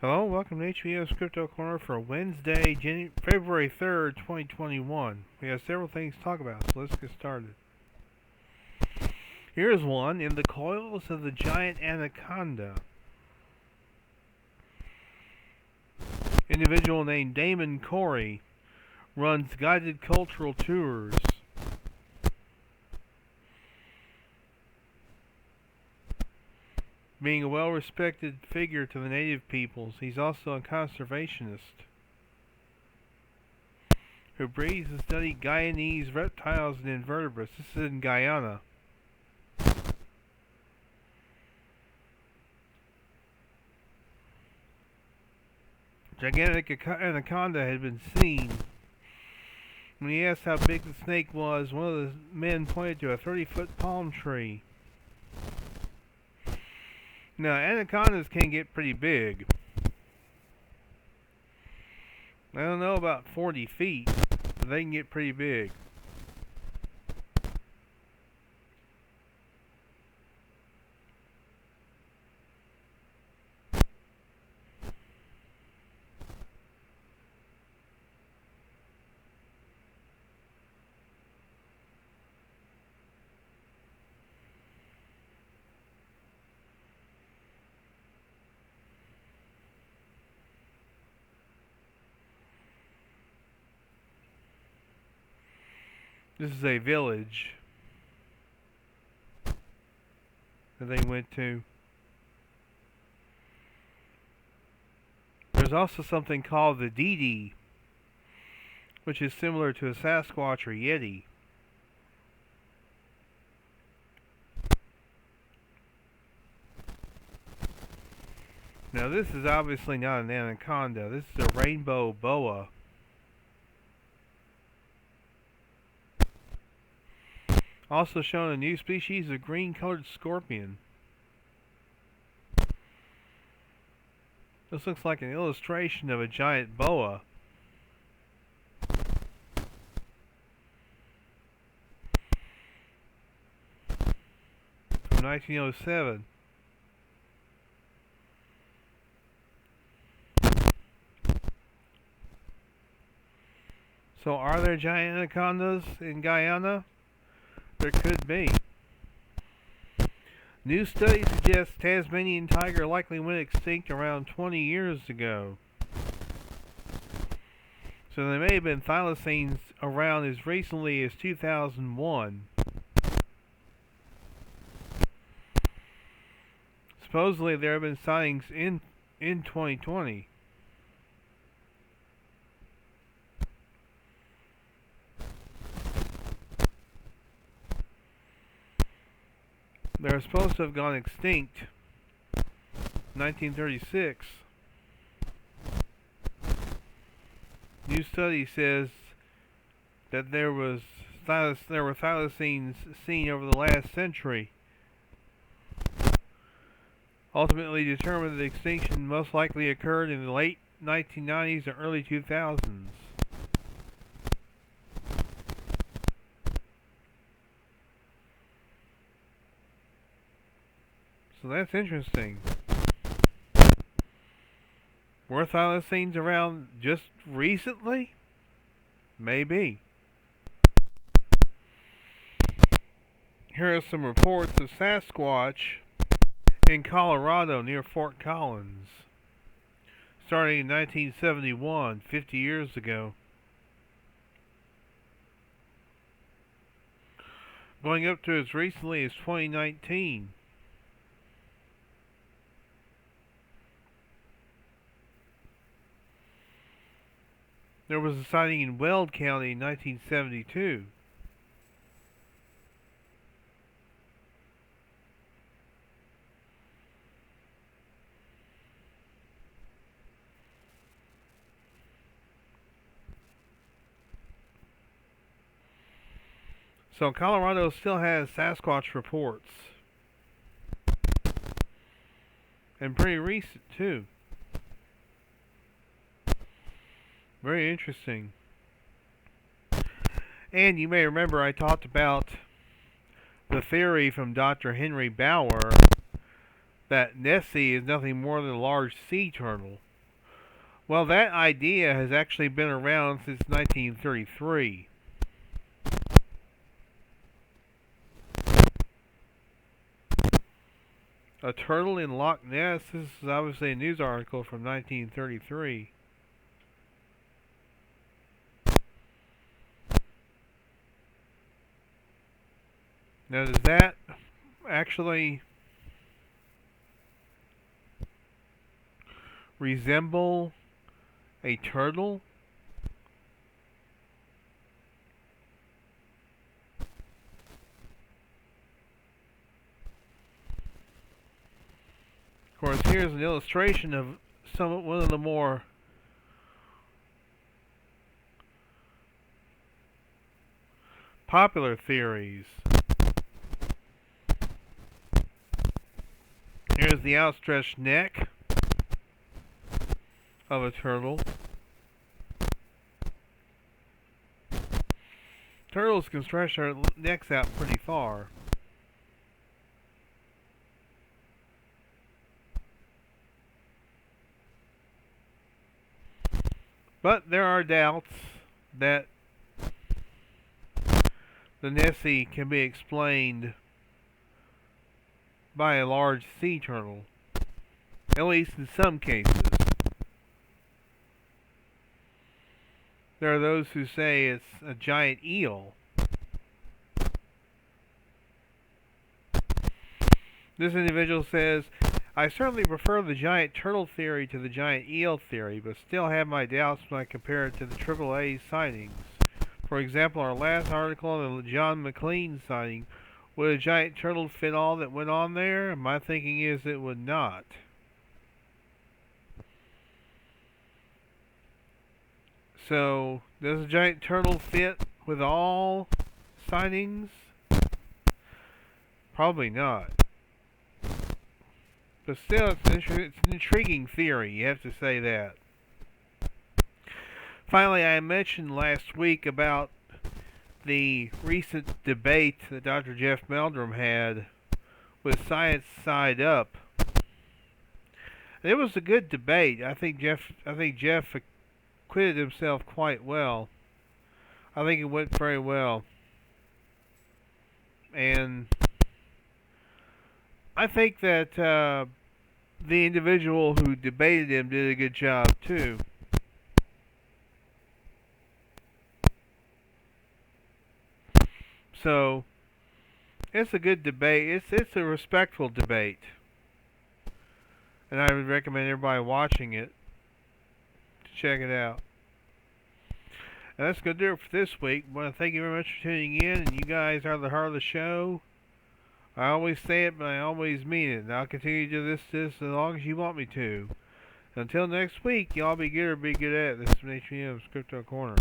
Hello, welcome to HBMs Crypto-Corner for Wednesday, February 3rd, 2021. We have several things to talk about, so let's get started. Here's one. In the coils of the giant anaconda, individual named Damon Corey runs guided cultural tours. Being a well-respected figure to the native peoples, he's also a conservationist who breeds and studies Guyanese reptiles and invertebrates. This is in Guyana. Gigantic anaconda had been seen. When he asked how big the snake was, one of the men pointed to a 30-foot palm tree. Now, anacondas can get pretty big. I don't know about 40 feet, but they can get pretty big. This is a village that they went to. There's also something called the Dee, which is similar to a Sasquatch or Yeti. Now this is obviously not an anaconda. This is a rainbow boa. Also shown a new species of green-colored scorpion. This looks like an illustration of a giant boa. From 1907. So are there giant anacondas in Guyana? There could be. New studies suggest Tasmanian tiger likely went extinct around 20 years ago. So there may have been thylacines around as recently as 2001. Supposedly there have been sightings in 2020. They're supposed to have gone extinct in 1936. New study says that there were thylacines seen over the last century. Ultimately determined that extinction most likely occurred in the late 1990s or early 2000s. So that's interesting. Were thylacines around just recently? Maybe. Here are some reports of Sasquatch in Colorado near Fort Collins, starting in 1971, 50 years ago. Going up to as recently as 2019. There was a sighting in Weld County in 1972. So Colorado still has Sasquatch reports. And pretty recent too. Very interesting. And you may remember I talked about the theory from Dr. Henry Bauer that Nessie is nothing more than a large sea turtle. Well, that idea has actually been around since 1933. A turtle in Loch Ness. This is obviously a news article from 1933. Now, does that actually resemble a turtle? Of course, here's an illustration of one of the more popular theories. Here's the outstretched neck of a turtle. Turtles can stretch their necks out pretty far. But there are doubts that the Nessie can be explained by a large sea turtle, at least in some cases. There are those who say it's a giant eel. This individual says, I certainly prefer the giant turtle theory to the giant eel theory, but still have my doubts when I compare it to the AAA sightings. For example, our last article on the John McLean sighting, would a giant turtle fit all that went on there? My thinking is it would not. So, does a giant turtle fit with all sightings? Probably not. But still, it's an intriguing theory, you have to say that. Finally, I mentioned last week about the recent debate that Dr. Jeff Meldrum had with Science Side Up. And it was a good debate. I think Jeff acquitted himself quite well. I think it went very well. And I think that the individual who debated him did a good job too. So it's a good debate. It's a respectful debate, and I would recommend everybody watching it to check it out. And that's going to do it for this week. I want to thank you very much for tuning in, and you guys are the heart of the show. I always say it, but I always mean it. And I'll continue to do this as long as you want me to. Until next week, y'all be good or be good at it. This is May-HBM's Crypto Corner.